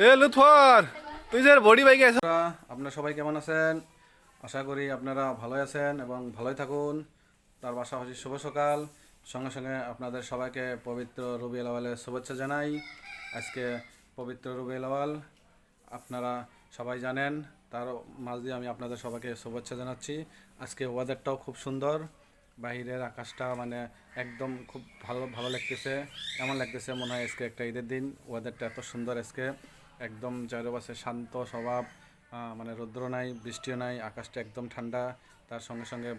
এ লুৎফর তুই যে বডি বাইকে আছো। আপনারা সবাই কেমন আছেন? আশা করি আপনারা ভালোই আছেন এবং ভালোই থাকুন। তার পাশাপাশি শুভ সকাল। সঙ্গে সঙ্গে আপনাদের সবাইকে পবিত্র রবিউল আউয়ালের শুভেচ্ছা জানাই। আজকে পবিত্র রবিউল আউয়াল আপনারা সবাই জানেন, তার মাঝ দিয়ে আমি আপনাদের সবাইকে শুভেচ্ছা জানাচ্ছি। আজকে ওয়েদারটাও খুব সুন্দর, বাহিরের আকাশটা মানে একদম খুব ভালো ভালো লাগতেছে। এমন লাগতেছে মনে হয় আজকে একটা ঈদের দিন। ওয়েদারটা এত সুন্দর আজকে, একদম চারপাশে শান্ত স্বভাব, মানে রৌদ্র নাই, বৃষ্টিও নাই, আকাশটা একদম ঠান্ডা। তার সঙ্গে সঙ্গে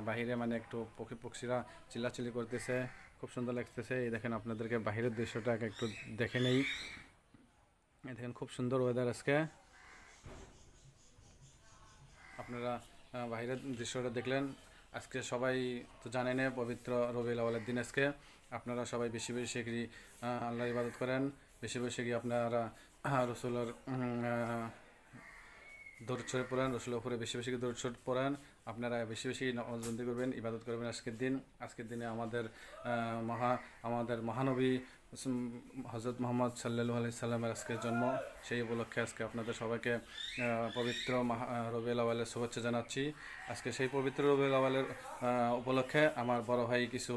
বাহিরে মানে একটু পক্ষীরা চিল্লাচিল্লি করতেছে, খুব সুন্দর লাগতেছে। এই দেখেন, আপনাদেরকে বাহিরের দৃশ্যটাকে একটু দেখে নেই। এই দেখেন, খুব সুন্দর ওয়েদার আজকে। আপনারা বাহিরের দৃশ্যটা দেখলেন। আজকে সবাই তো জানেন পবিত্র রবিউল আউয়ালের দিন আজকে। আপনারা সবাই বেশি বেশি করে আল্লাহর ইবাদত করেন, বেশি বেশি করে আপনারা রসুলের দরুদ শরীফ পড়েন, রসুলের উপরে বেশি বেশি করে দরুদ শরীফ পড়েন। আপনারা বেশি বেশি নমাজবন্দি করবেন, ইবাদত করবেন আজকের দিনে আমাদের মহানবী হযরত মুহাম্মদ সাল্লাল্লাহু আলাইহি সাল্লামের আজকে জন্ম। সেই উপলক্ষে আজকে আপনাদের সবাইকে পবিত্র রবিউল আউয়ালের শুভেচ্ছা জানাচ্ছি। আজকে সেই পবিত্র রবিউল আউয়ালের উপলক্ষে আমার বড় ভাই কিছু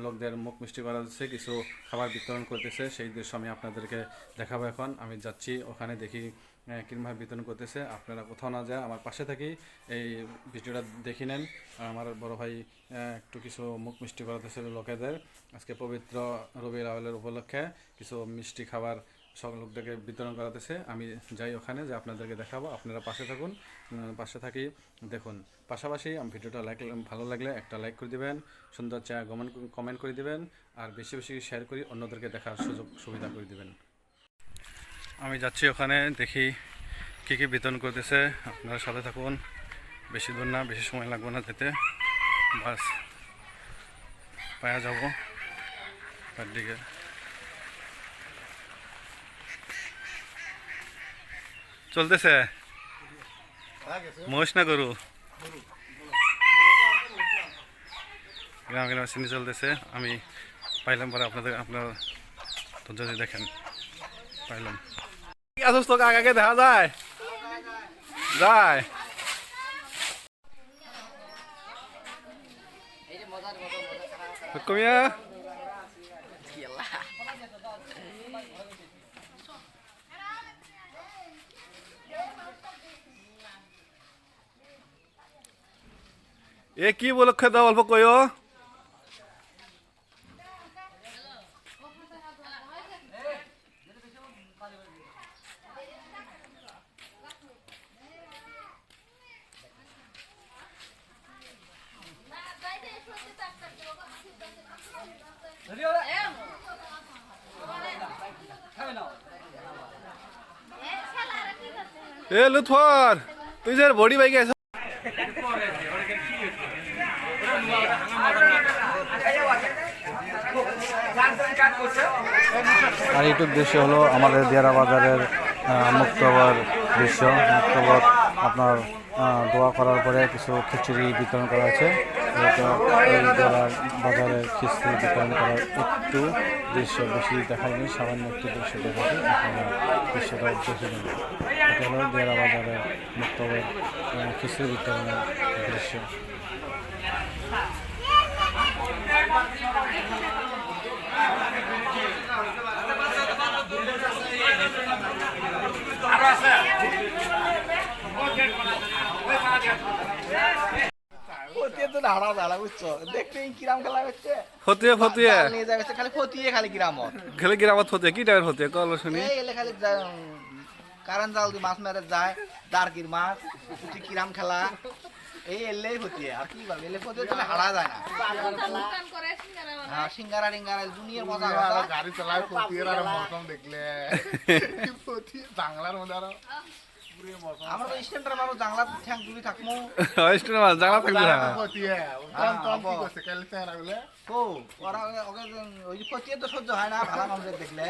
লোকদের মুখ মিষ্টি করা যাচ্ছে, কিছু খাবার বিতরণ করতেছে। সেই দৃশ্য আমি আপনাদেরকে দেখাবো। এখন আমি যাচ্ছি ওখানে, দেখি কীভাবে বিতরণ করতেছে। আপনারা কোথাও না যায় আমার পাশে থাকি, এই ভিডিওটা দেখে নেন। আমার বড় ভাই একটু কিছু মুখ মিষ্টি করাতেছে লোকেদের। আজকে পবিত্র রবিউল আউয়ালের উপলক্ষে কিছু মিষ্টি খাবার সব লোকদেরকে বিতরণ করাতেছে। আমি যাই ওখানে, যে আপনাদেরকে দেখাবো। আপনারা পাশে থাকুন, পাশে থাকি দেখুন। পাশাপাশি ভিডিওটা ভালো লাগলে একটা লাইক করে দিবেন, সুন্দর কমেন্ট করে দিবেন, আর বেশি বেশি শেয়ার করে অন্যদেরকে দেখার সুযোগ সুবিধা করে দিবেন। আমি যাচ্ছি ওখানে, দেখি কী কী বিতরণ করতেছে। আপনারা সাথে থাকুন, বেশি দূর না, বেশি সময় লাগবে না যেতে, বাস পায়া যাব তার দিকে। চলতেছে মহিষ না গরু, গ্রাম গ্রামে চিনি চলতেছে। আমি পাইলাম পরে আপনারা তো যদি দেখেন পাইলাম। আসস তোকে আগে দেখা যায় যায় কমিয়া এ কি উপলক্ষে দাও অল্প কইও। এ লুৎফর তুই যে বডি বাইকে আছো। আর এইটুক দৃশ্য হলো আমাদের দিয়ারা বাজারের মুক্তবর দৃশ্য। মুক্তবর আপনার দোয়া করার পরে কিছু খিচুড়ি বিতরণ করা হয়েছে। এই দিয়ারা বাজারের খিচুড়ি বিতরণ করার একটু দৃশ্য বেশি দেখায়নি, সামান্য একটু দৃশ্য দেখাচ্ছে। আপনারা দৃশ্যটা দেখে নেবেন। এটা হলো দিয়ারা বাজারের মুক্তবর খিচুড়ি বিতরণের দৃশ্য। খালি গ্রামত হতে কি টাইপের হতে কল শুনি কারণ জাল দিয়ে মাছ মেরে যায়, দাঁড়কির মাছ পুঁটি কিরাম খেলা, এই এলেই হতিয়ে। আর কি বলবো, এলে হতে তো হারা যায় না। হ্যাঁ, সিঙ্গারা টিঙ্গারা দুনিয়ার মজা। গাড়ি চালায় ফতিয়ে আর মৌসুম দেখলে বাংলার মধ্যে আরো আমরা তো স্ট্যান্ডার মানুষ, জাংলা ঠ্যাং জুড়ি থাকবো। জানা থাকবে ফতিয়ে কি করছে কাল চেহারা গুলো ওরা ওকে ওই ফতিয়ে তো সহ্য হয় না ভালো মানুষের দেখলে।